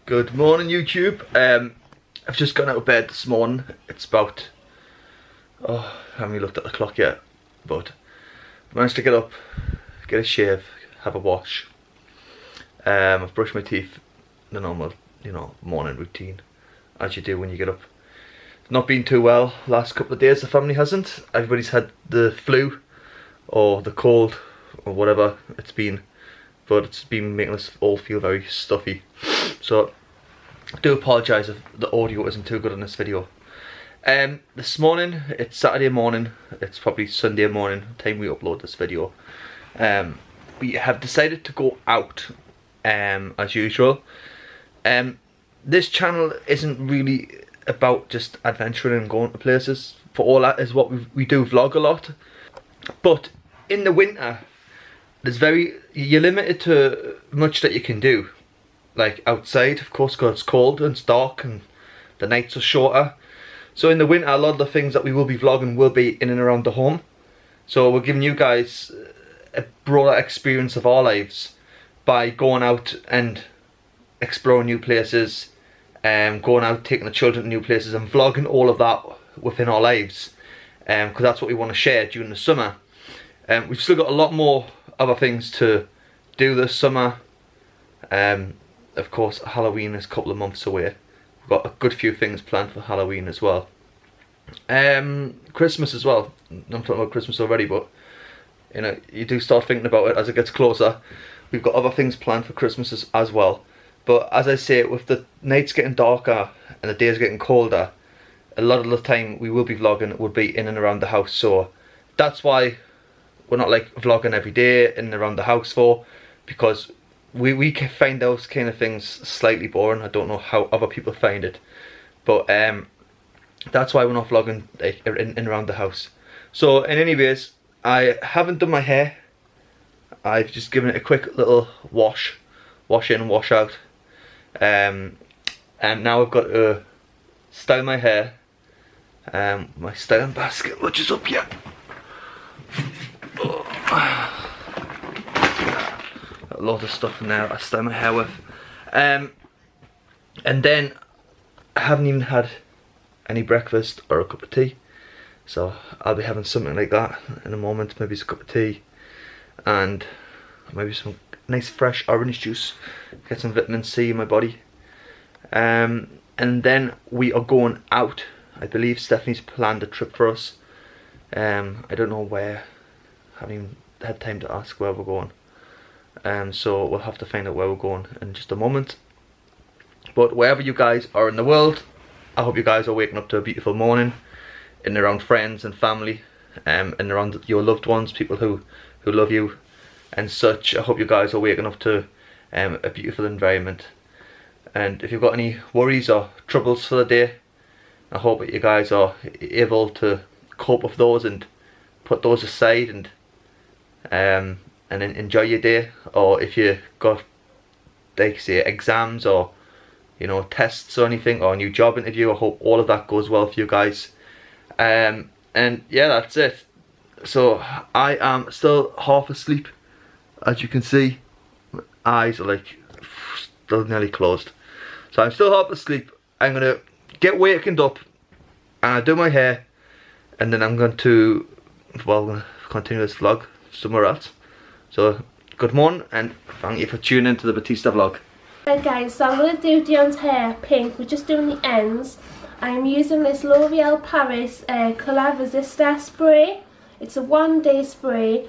Good morning, YouTube. I've just gone out of bed this morning. It's about, I haven't even looked at the clock yet, but I managed to get up, get a shave, have a wash. I've brushed my teeth, the normal, morning routine, as you do when you get up. Not been too well last couple of days, the family hasn't. Everybody's had the flu, or the cold, or whatever it's been. But it's been making us all feel very stuffy. So, I do apologise if the audio isn't too good on this video. This morning, it's Saturday morning, it's probably Sunday morning, time we upload this video. We have decided to go out, as usual. This channel isn't really about just adventuring and going to places. For all that is what we do vlog a lot. But in the winter, you're limited to much that you can do. Like outside, of course, because it's cold and it's dark and the nights are shorter. So in the winter, a lot of the things that we will be vlogging will be in and around the home. So we're giving you guys a broader experience of our lives by going out and exploring new places, going out, taking the children to new places and vlogging all of that within our lives. Because that's what we want to share during the summer. We've still got a lot more other things to do this summer. Of course, Halloween is a couple of months away. We've got a good few things planned for Halloween as well. Christmas as well. I'm talking about Christmas already, but you do start thinking about it as it gets closer. We've got other things planned for Christmas as well. But as I say, with the nights getting darker and the days getting colder, a lot of the time we will be vlogging would be in and around the house. So that's why we're not like vlogging every day in and around the house because we can find those kind of things slightly boring. I don't know how other people find it, but that's why we're not vlogging in and around the house. So in any ways, I haven't done my hair. I've just given it a quick little wash in and wash out, and now I've got to style my hair. My styling basket, which is up here. A lot of stuff in there I style my hair with. And then I haven't even had any breakfast or a cup of tea. So I'll be having something like that in a moment. Maybe it's a cup of tea and maybe some nice fresh orange juice. Get some vitamin C in my body. And then we are going out. I believe Stephanie's planned a trip for us. I don't know where. I haven't even had time to ask where we're going. So we'll have to find out where we're going in just a moment. But wherever you guys are in the world, I hope you guys are waking up to a beautiful morning, in and around friends and family, and around your loved ones, people who love you and such. I hope you guys are waking up to a beautiful environment. And if you've got any worries or troubles for the day, I hope that you guys are able to cope with those and put those aside and then enjoy your day. Or if you got, like say, exams or tests or anything, or a new job interview, I hope all of that goes well for you guys. And yeah, that's it. So I am still half asleep, as you can see. My eyes are like still nearly closed. So I'm still half asleep. I'm gonna get wakened up and I do my hair, and then I'm going to continue this vlog somewhere else. So good morning and thank you for tuning into the Batista vlog. Hey guys, so I'm going to do Dion's hair pink. We're just doing the ends. I'm using this L'Oreal Paris Colour Resistor spray. It's a 1-day spray,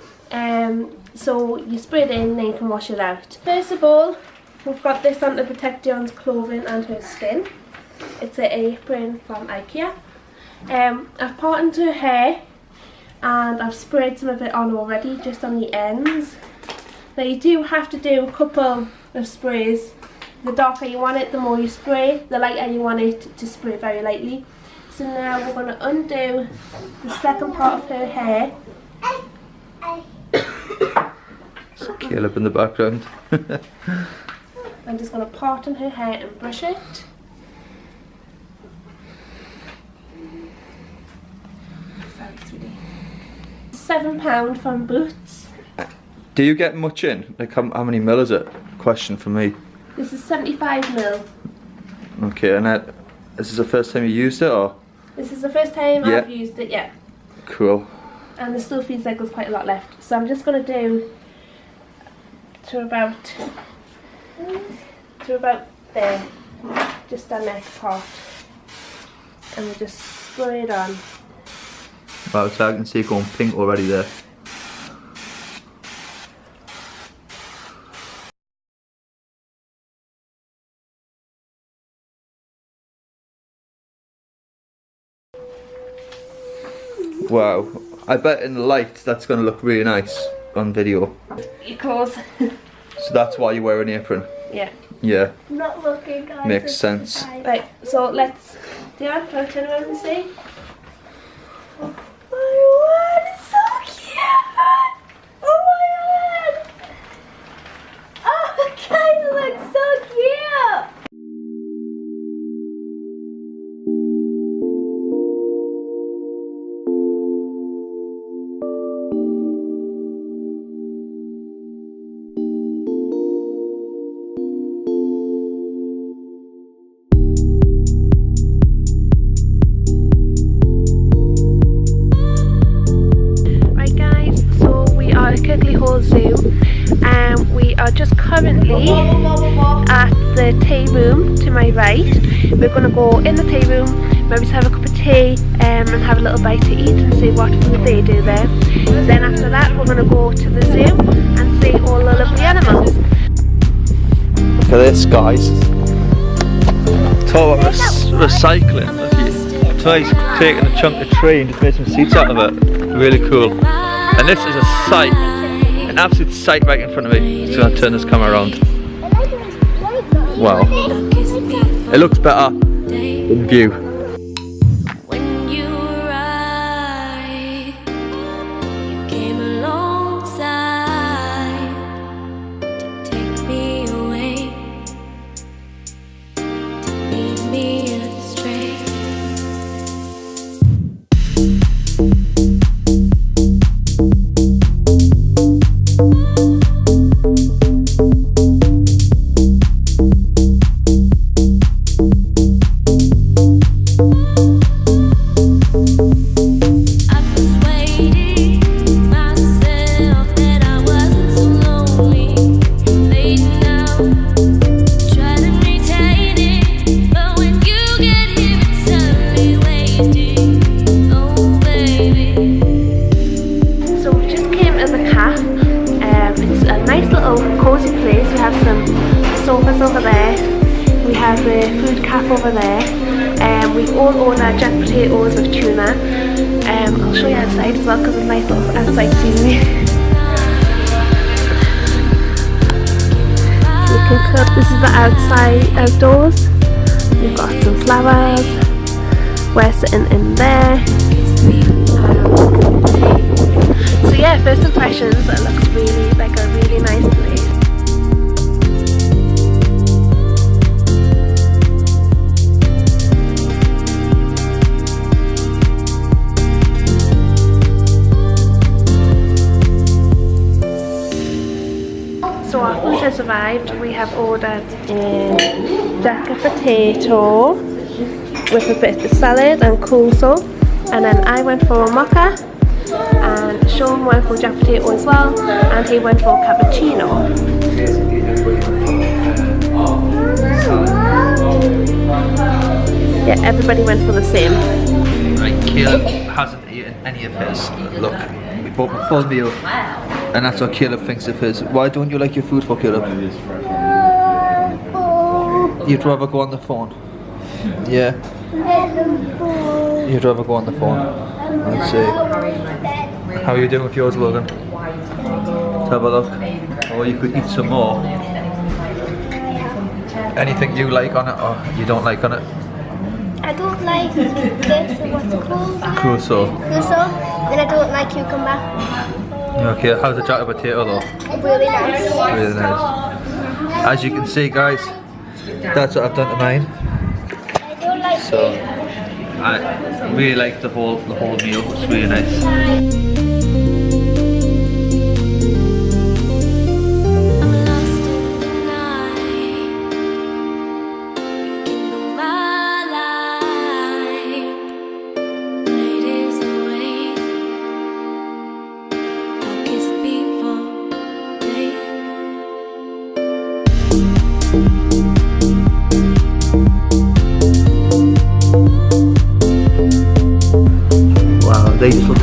so you spray it in and then you can wash it out. First of all, we've got this on to protect Dion's clothing and her skin. It's an apron from IKEA. I've parted her hair and I've sprayed some of it on already, just on the ends. Now you do have to do a couple of sprays. The darker you want it, the more you spray. The lighter you want it to spray very lightly. So now we're going to undo the second part of her hair. It's Caleb in the background. I'm just going to part in her hair and brush it. £7 from Boots. Do you get much in? Like how many mil is it? Question for me. This is 75 mil. Okay, and this is the first time you used it, or? This is the first time Yeah. I've used it, yeah. Cool. And there still feels like there's quite a lot left. So I'm just going to do to about there, just that next part. And we'll just spray it on. Wow, so I can see it going pink already there. Wow, I bet in the light that's going to look really nice on video. Your clothes. So that's why you wear an apron? Yeah. Yeah. Not looking, guys. Makes sense. Right, so let's do that. Can I turn around and see? Oh my god, it's so cute! Oh my god! Oh guys, it looks so cute! Kirkley Hall Zoo, and we are just currently at the tea room to my right. We're going to go in the tea room, maybe just have a cup of tea and have a little bite to eat and see what food they do there. Then after that we're going to go to the zoo and see all the lovely animals. Look at this, guys. Talk about recycling. Today's taking a chunk of tree and just made some seats out of it. Really cool. And this is a sight, an absolute sight right in front of me. Just gonna turn this camera around. Wow. It looks better in view. When you arrived, you came alongside to take me away, to lead me astray. Over there, we have the food cap over there, we all order jack potatoes with tuna. I'll show you outside as well because it's a nice little outside scenery. This is the outside outdoors. We've got some flowers. We're sitting in there. So yeah, first impressions, it looks really like a really nice place. So our food has arrived. We have ordered a jack potato with a bit of salad and coleslaw, and then I went for a mocha, and Sean went for jack potato as well, and he went for a cappuccino. Yeah, everybody went for the same. Right, Caleb hasn't eaten any of his. Look, we bought a full meal. And that's what Caleb thinks of his. Why don't you like your food for Caleb? You'd rather go on the phone? Yeah? You'd rather go on the phone? Let's see. How are you doing with yours, Logan? Let's have a look. Or you could eat some more. Anything you like on it or you don't like on it? I don't like this, what's it called? Coleslaw. Coleslaw. Then I don't like cucumber. Okay, how's the jack potato though? Really nice. Really nice. As you can see, guys, that's what I've done to mine. I don't like So I really like the whole meal. It's really nice. I'm lost in the night, in the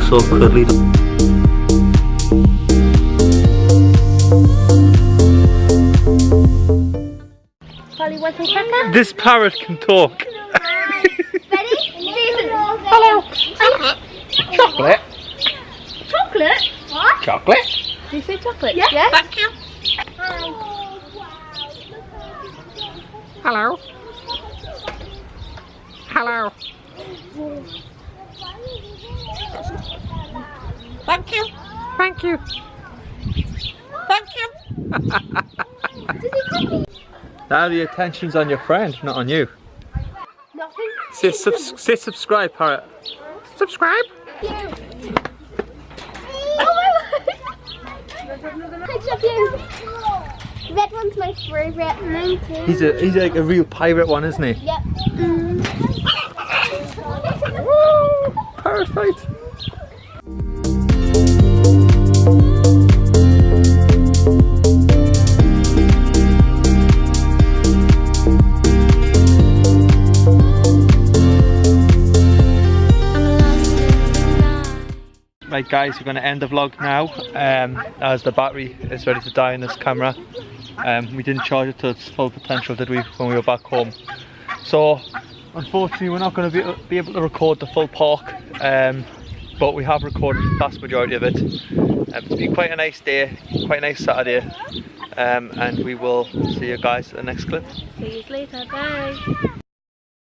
so cuddly. Polly, want some cracker? This parrot can talk. Ready? Hello. Chocolate. Chocolate? What? Chocolate. Did you say chocolate? Yeah. Yes. Thank you. Hello. Hello. Thank you. Thank you. Thank you. Now the attention's on your friend, not on you. Nothing. Say subscribe, parrot. Subscribe. Good job, you. Red one's my favourite. Mine too. He's like a real pirate one, isn't he? Yep. Woo! Parrot fight. Right guys, we're going to end the vlog now as the battery is ready to die in this camera. We didn't charge it to its full potential, did we, when we were back home? So unfortunately we're not going to be able to record the full park, but we have recorded the vast majority of it. It's been quite a nice day, quite a nice Saturday, and we will see you guys in the next clip. See you later. Bye.